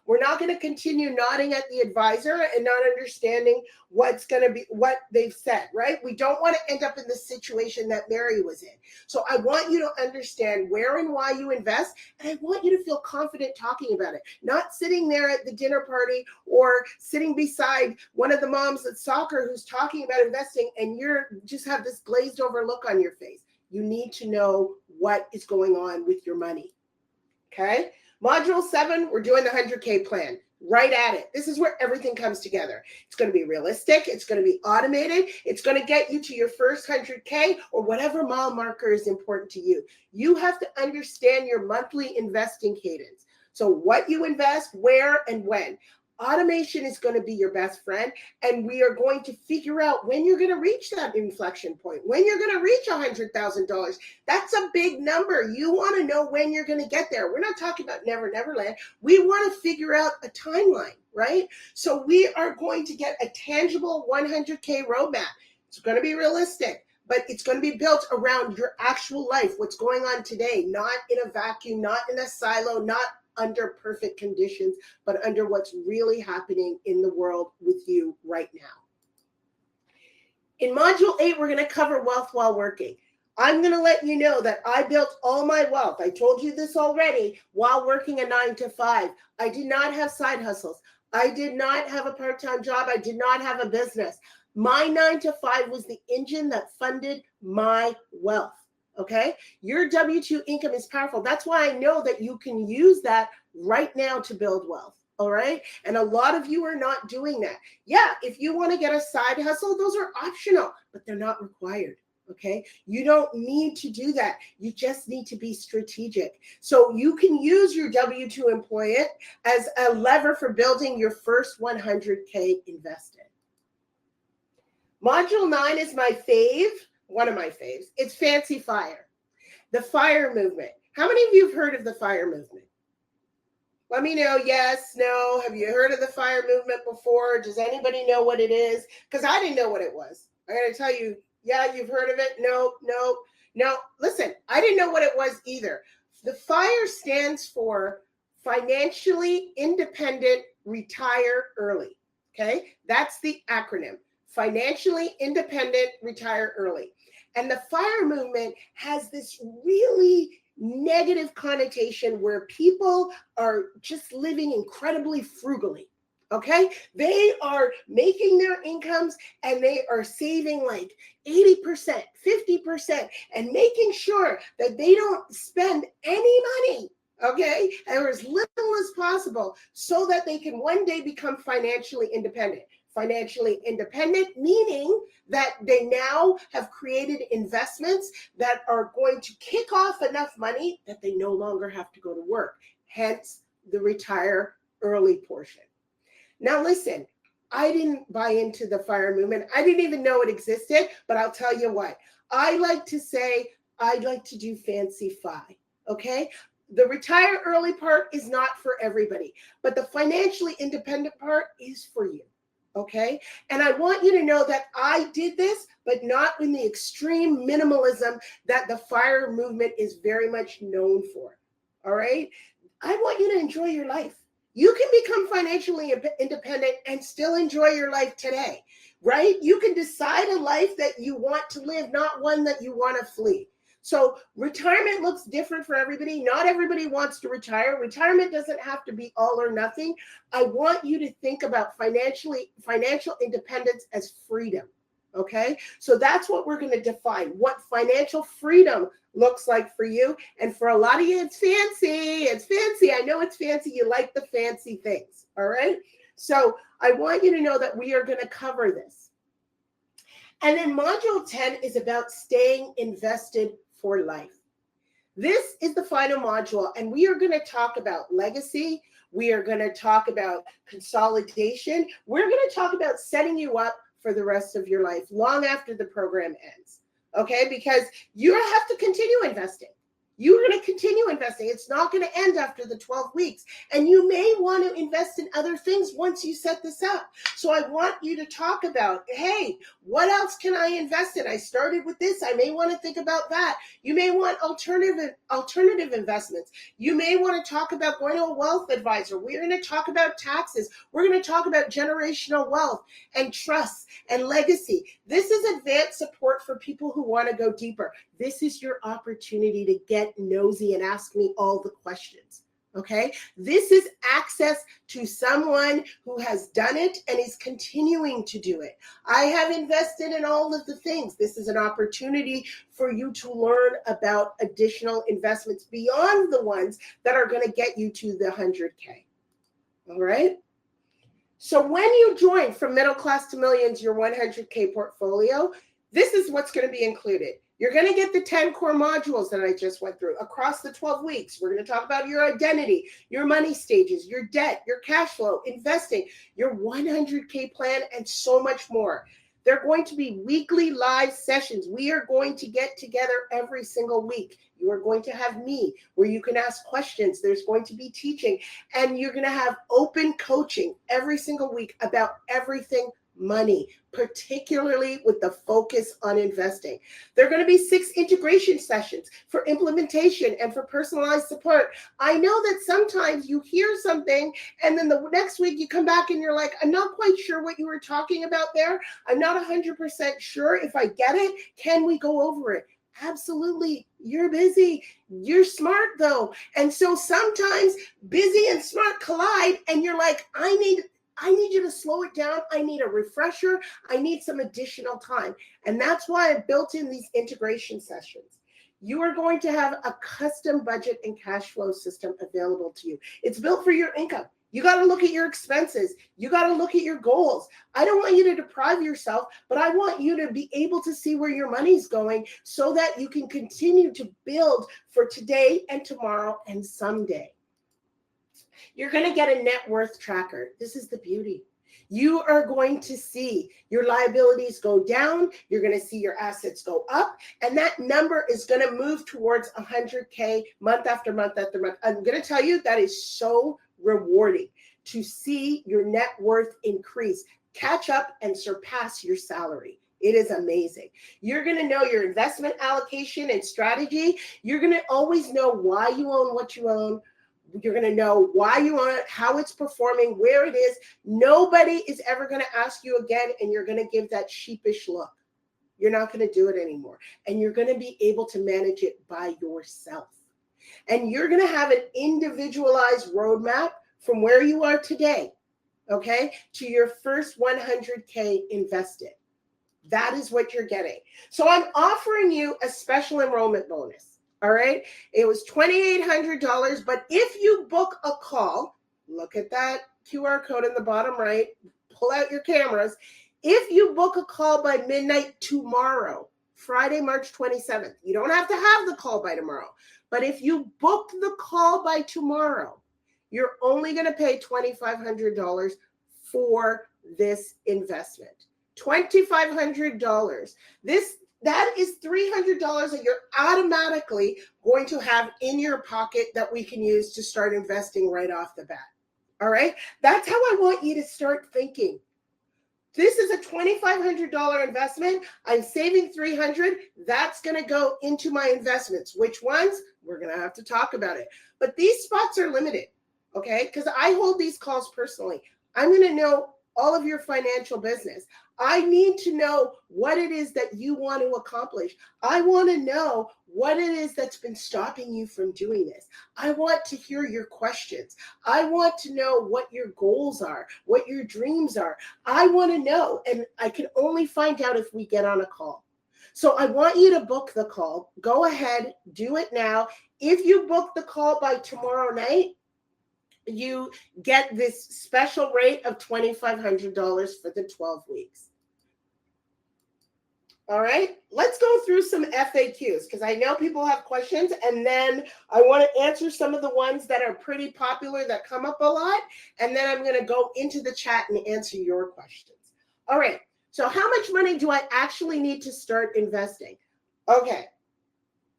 We're not going to continue nodding at the advisor and not understanding what's going to be what they've said, right? We don't want to end up in the situation that Mary was in. So I want you to understand where and why you invest, and I want you to feel confident talking about it, not sitting there at the dinner party or sitting beside one of the moms at soccer who's talking about investing and you're just have this glazed over look on your face. You need to know what is going on with your money. Okay? Module 7, we're doing the 100K plan. Right at it. This is where everything comes together. It's going to be realistic. It's going to be automated. It's going to get you to your first 100K or whatever mile marker is important to you. You have to understand your monthly investing cadence. So what you invest, where, and when. Automation is going to be your best friend, and we are going to figure out when you're going to reach that inflection point, when you're going to reach $100,000. That's a big number. You want to know when you're going to get there. We're not talking about Never Land. We want to figure out a timeline, right? So we are going to get a tangible 100K roadmap. It's going to be realistic, but it's going to be built around your actual life, what's going on today, not in a vacuum, not in a silo, not under perfect conditions, but under what's really happening in the world with you right now. In Module 8, we're going to cover wealth while working. I'm going to let you know that I built all my wealth. I told you this already while working a 9-to-5. I did not have side hustles. I did not have a part-time job. I did not have a business. My 9-to-5 was the engine that funded my wealth. Okay, your W-2 income is powerful. That's why I know that you can use that right now to build wealth. All right. And a lot of you are not doing that. Yeah, if you want to get a side hustle, those are optional, but they're not required. Okay. You don't need to do that. You just need to be strategic. So you can use your W-2 employee as a lever for building your first 100K invested. Module 9 is my fave. One of my faves. It's Fancy Fire. The FIRE movement. How many of you have heard of the FIRE movement? Let me know. Yes, no. Have you heard of the FIRE movement before? Does anybody know what it is? Because I didn't know what it was. I got to tell you, yeah, you've heard of it? No. Listen, I didn't know what it was either. The FIRE stands for Financially Independent Retire Early. Okay? That's the acronym. Financially Independent Retire Early. And the FIRE movement has this really negative connotation where people are just living incredibly frugally. Okay, they are making their incomes and they are saving like 80%, 50%, and making sure that they don't spend any money, okay, or as little as possible so that they can one day become financially independent. Financially independent, meaning that they now have created investments that are going to kick off enough money that they no longer have to go to work, hence the retire early portion. Now listen, I didn't buy into the FIRE movement. I didn't even know it existed, but I'll tell you what. I like to say, I'd like to do Fancy Fi, okay? The retire early part is not for everybody, but the financially independent part is for you. Okay. And I want you to know that I did this, but not in the extreme minimalism that the FIRE movement is very much known for. All right. I want you to enjoy your life. You can become financially independent and still enjoy your life today, right? You can decide a life that you want to live, not one that you want to flee. So retirement looks different for everybody. Not everybody wants to retire. Retirement doesn't have to be all or nothing. I want you to think about financial independence as freedom. Okay, so that's what we're going to define, what financial freedom looks like for you. And for a lot of you, it's fancy. It's fancy. I know it's fancy. You like the fancy things. All right. So I want you to know that we are going to cover this. And then module 10 is about staying invested for life. This is the final module, and we are going to talk about legacy. We are going to talk about consolidation. We're going to talk about setting you up for the rest of your life, long after the program ends, okay? Because you have to continue investing. You're going to continue investing. It's not going to end after the 12 weeks. And you may want to invest in other things once you set this up. So I want you to talk about, hey, what else can I invest in? I started with this. I may want to think about that. You may want alternative investments. You may want to talk about going to a wealth advisor. We're going to talk about taxes. We're going to talk about generational wealth and trust and legacy. This is advanced support for people who want to go deeper. This is your opportunity to get nosy and ask me all the questions. Okay, this is access to someone who has done it and is continuing to do it. I have invested in all of the things. This is an opportunity for you to learn about additional investments beyond the ones that are going to get you to the 100K. All right. So when you join From Middle Class to Millions, your 100K portfolio, this is what's going to be included. You're going to get the 10 core modules that I just went through across the 12 weeks. We're going to talk about your identity, your money stages, your debt, your cash flow, investing, your 100K plan, and so much more. They're going to be weekly live sessions. We are going to get together every single week. You are going to have me where you can ask questions. There's going to be teaching, and you're going to have open coaching every single week about everything money, particularly with the focus on investing. There are going to be 6 integration sessions for implementation and for personalized support. I know that sometimes you hear something and then the next week you come back and you're like, I'm not quite sure what you were talking about there. I'm not 100% sure if I get it. Can we go over it? Absolutely. You're busy. You're smart though. And so sometimes busy and smart collide and you're like, I need you to slow it down. I need a refresher. I need some additional time. And that's why I built in these integration sessions. You are going to have a custom budget and cash flow system available to you. It's built for your income. You got to look at your expenses. You got to look at your goals. I don't want you to deprive yourself, but I want you to be able to see where your money's going so that you can continue to build for today and tomorrow and someday. You're going to get a net worth tracker. This is the beauty. You are going to see your liabilities go down. You're going to see your assets go up. And that number is going to move towards 100K month after month after month. I'm going to tell you that is so rewarding to see your net worth increase, catch up and surpass your salary. It is amazing. You're going to know your investment allocation and strategy. You're going to always know why you own what you own. You're going to know why you own it, how it's performing, where it is. Nobody is ever going to ask you again, and you're going to give that sheepish look. You're not going to do it anymore. And you're going to be able to manage it by yourself. And you're going to have an individualized roadmap from where you are today, okay, to your first 100K invested. That is what you're getting. So I'm offering you a special enrollment bonus. All right. It was $2,800. But if you book a call, look at that QR code in the bottom right, pull out your cameras. If you book a call by midnight tomorrow, Friday, March 27th, you don't have to have the call by tomorrow. But if you book the call by tomorrow, you're only going to pay $2,500 for this investment. $2,500. That is $300 that you're automatically going to have in your pocket that we can use to start investing right off the bat. All right? That's how I want you to start thinking. This is a $2,500 investment. I'm saving $300. That's going to go into my investments. Which ones? We're going to have to talk about it. But these spots are limited, okay? Because I hold these calls personally. I'm going to know all of your financial business. I need to know what it is that you want to accomplish. I want to know what it is that's been stopping you from doing this. I want to hear your questions. I want to know what your goals are, what your dreams are. I want to know, and I can only find out if we get on a call. So I want you to book the call. Go ahead, do it now. If you book the call by tomorrow night, you get this special rate of $2,500 for the 12 weeks. All right, let's go through some FAQs because I know people have questions, and then I want to answer some of the ones that are pretty popular that come up a lot, and then I'm going to go into the chat and answer your questions. All right, so how much money do I actually need to start investing? Okay.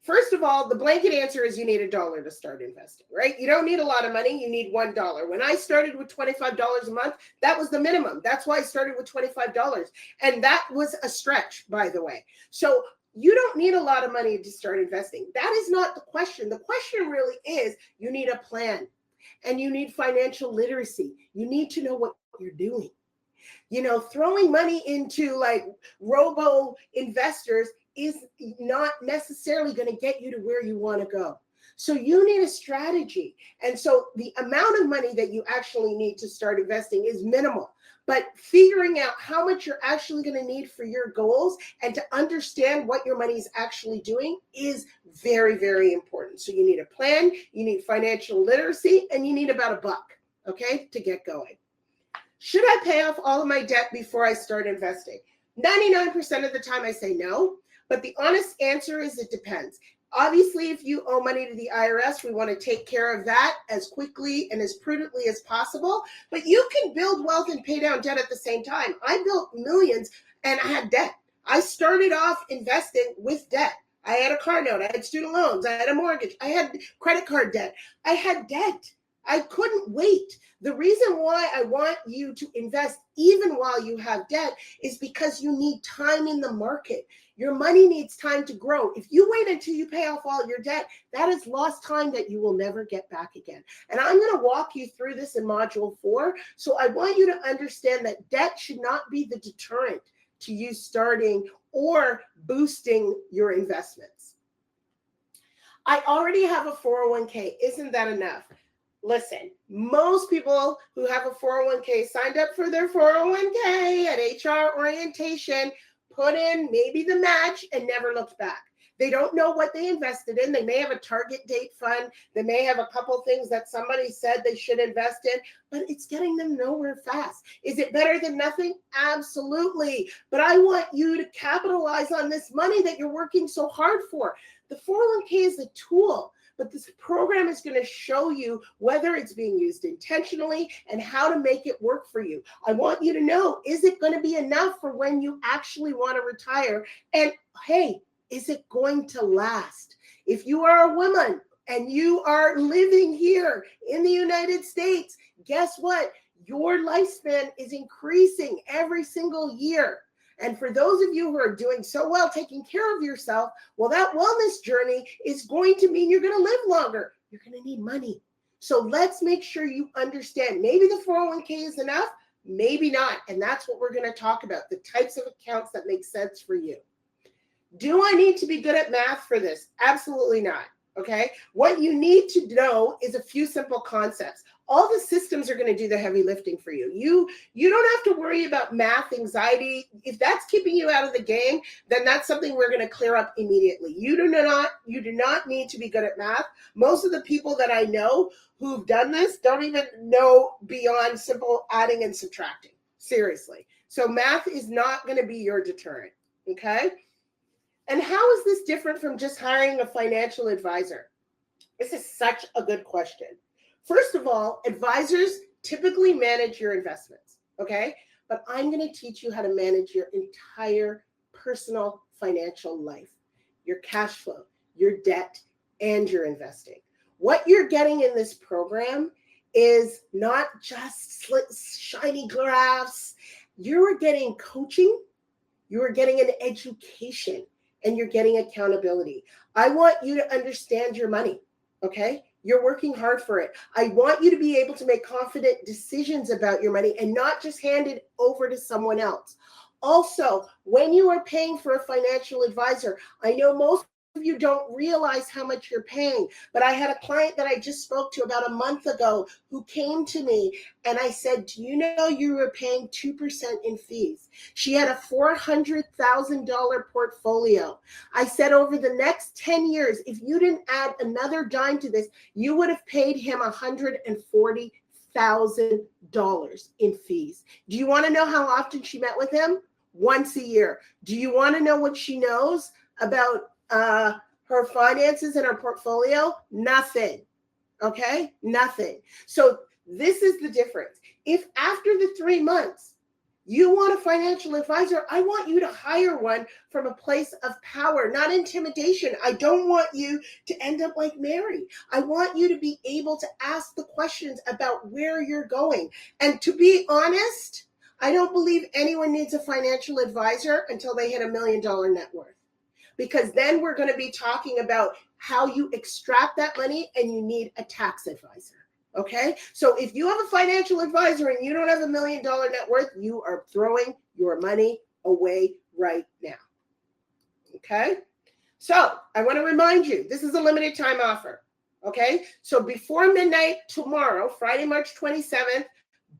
First of all, the blanket answer is you need $1 to start investing, right? You don't need a lot of money. You need $1. When I started with $25 a month, that was the minimum. That's why I started with $25. And that was a stretch, by the way. So you don't need a lot of money to start investing. That is not the question. The question really is you need a plan and you need financial literacy. You need to know what you're doing. You know, throwing money into like robo investors is not necessarily going to get you to where you want to go. So you need a strategy. And so the amount of money that you actually need to start investing is minimal. But figuring out how much you're actually going to need for your goals and to understand what your money is actually doing is very, very important. So you need a plan, you need financial literacy, and you need about $1, okay, to get going. Should I pay off all of my debt before I start investing? 99% of the time I say no. But the honest answer is it depends. Obviously, if you owe money to the IRS, we want to take care of that as quickly and as prudently as possible. But you can build wealth and pay down debt at the same time. I built millions and I had debt. I started off investing with debt. I had a car note. I had student loans. I had a mortgage. I had credit card debt. I had debt. I couldn't wait. The reason why I want you to invest even while you have debt is because you need time in the market. Your money needs time to grow. If you wait until you pay off all your debt, that is lost time that you will never get back again. And I'm going to walk you through this in module 4. So I want you to understand that debt should not be the deterrent to you starting or boosting your investments. I already have a 401k. Isn't that enough? Listen, most people who have a 401k signed up for their 401k at HR orientation, put in maybe the match and never looked back. They don't know what they invested in. They may have a target date fund. They may have a couple things that somebody said they should invest in, but it's getting them nowhere fast. Is it better than nothing? Absolutely. But I want you to capitalize on this money that you're working so hard for. The 401k is a tool. But this program is going to show you whether it's being used intentionally and how to make it work for you. I want you to know, is it going to be enough for when you actually want to retire? And hey, is it going to last? If you are a woman and you are living here in the United States, guess what? Your lifespan is increasing every single year. And for those of you who are doing so well taking care of yourself, well, that wellness journey is going to mean you're going to live longer. You're going to need money. So let's make sure you understand. Maybe the 401k is enough, maybe not. And that's what we're going to talk about, the types of accounts that make sense for you. Do I need to be good at math for this? Absolutely not. Okay. What you need to know is a few simple concepts. All the systems are going to do the heavy lifting for you. You don't have to worry about math anxiety. If that's keeping you out of the game, then that's something we're going to clear up immediately. You do not need to be good at math. Most of the people that I know who've done this don't even know beyond simple adding and subtracting. Seriously. So math is not going to be your deterrent. Okay. And how is this different from just hiring a financial advisor? This is such a good question. First of all, advisors typically manage your investments, okay? But I'm going to teach you how to manage your entire personal financial life, your cash flow, your debt, and your investing. What you're getting in this program is not just shiny graphs. You're getting coaching, you're getting an education, and you're getting accountability. I want you to understand your money, okay? You're working hard for it. I want you to be able to make confident decisions about your money and not just hand it over to someone else. Also, when you are paying for a financial advisor, I know most of you don't realize how much you're paying, but I had a client that I just spoke to about a month ago who came to me and I said, do you know you were paying 2% in fees? She had a $400,000 portfolio. I said, over the next 10 years, if you didn't add another dime to this, you would have paid him $140,000 in fees. Do you want to know how often she met with him? Once a year. Do you want to know what she knows about her finances and her portfolio? Nothing. Okay? Nothing. So this is the difference. If after the 3 months you want a financial advisor, I want you to hire one from a place of power, not intimidation. I don't want you to end up like Mary. I want you to be able to ask the questions about where you're going. And to be honest, I don't believe anyone needs a financial advisor until they hit $1 million net worth. Because then we're going to be talking about how you extract that money, and you need a tax advisor. Okay? So if you have a financial advisor and you don't have $1 million net worth, you are throwing your money away right now. Okay? So I want to remind you, this is a limited time offer. Okay? So before midnight tomorrow, Friday, March 27th,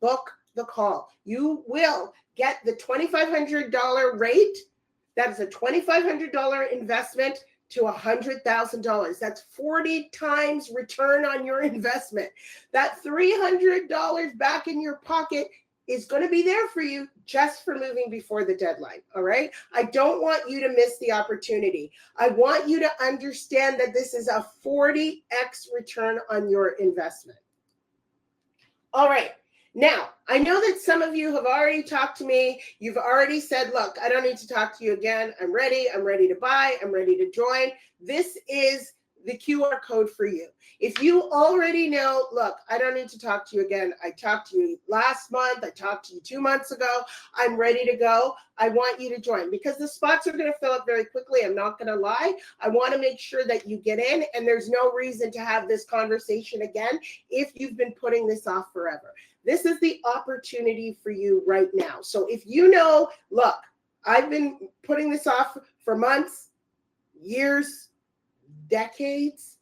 book the call. You will get the $2,500 rate. That is a $2,500 investment to $100,000. That's 40 times return on your investment. That $300 back in your pocket is going to be there for you just for moving before the deadline. All right. I don't want you to miss the opportunity. I want you to understand that this is a 40x return on your investment. All right. Now, I know that some of you have already talked to me. You've already said, look, I don't need to talk to you again. I'm ready to buy. I'm ready to join. This is the QR code for you. If you already know, look, I don't need to talk to you again. I talked to you last month. I talked to you 2 months ago. I'm ready to go. I want you to join because the spots are going to fill up very quickly. I'm not going to lie. I want to make sure that you get in, and there's no reason to have this conversation again if you've been putting this off forever. This is the opportunity for you right now. So if you know, look, I've been putting this off for months, years, decades,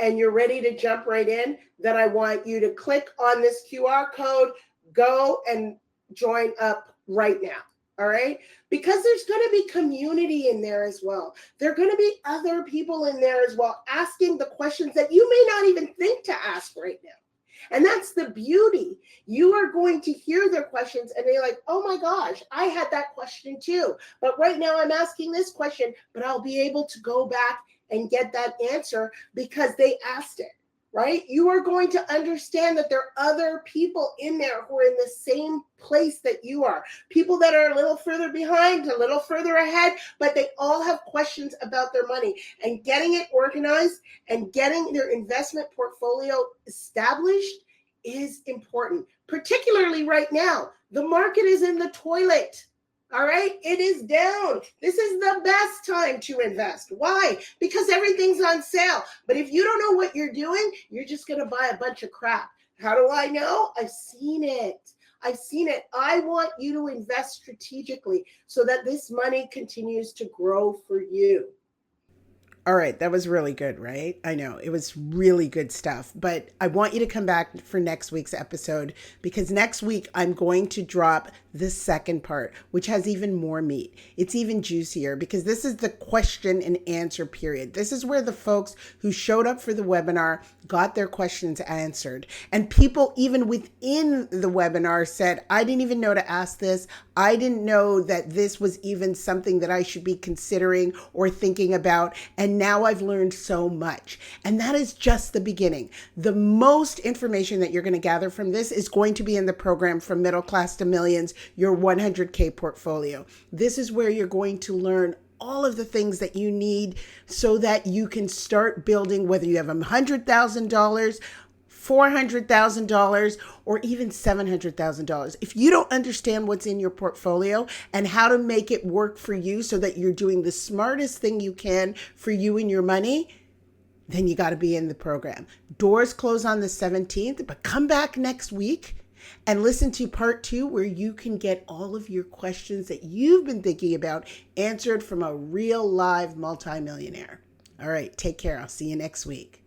and you're ready to jump right in, then I want you to click on this QR code, go and join up right now. All right? Because there's going to be community in there as well. There are going to be other people in there as well asking the questions that you may not even think to ask right now. And that's the beauty. You are going to hear their questions and they're like, oh my gosh, I had that question too. But right now I'm asking this question, but I'll be able to go back and get that answer because they asked it, right? You are going to understand that there are other people in there who are in the same place that you are. People that are a little further behind, a little further ahead, but they all have questions about their money. And getting it organized and getting their investment portfolio established is important, particularly right now. The market is in the toilet. All right, it is down. This is the best time to invest. Why? Because everything's on sale. But if you don't know what you're doing, you're just going to buy a bunch of crap. How do I know? I've seen it. I've seen it. I want you to invest strategically so that this money continues to grow for you. All right, that was really good, right? I know, it was really good stuff, but I want you to come back for next week's episode because next week I'm going to drop the second part, which has even more meat. It's even juicier because this is the question and answer period. This is where the folks who showed up for the webinar got their questions answered. And people even within the webinar said, I didn't even know to ask this. I didn't know that this was even something that I should be considering or thinking about. And now I've learned so much. And that is just the beginning. The most information that you're going to gather from this is going to be in the program From Middle Class to Millions, your 100K portfolio. This is where you're going to learn all of the things that you need so that you can start building, whether you have $100,000, $400,000, or even $700,000. If you don't understand what's in your portfolio and how to make it work for you so that you're doing the smartest thing you can for you and your money, then you got to be in the program. Doors close on the 17th, but come back next week and listen to part 2 where you can get all of your questions that you've been thinking about answered from a real live multimillionaire. All right, take care. I'll see you next week.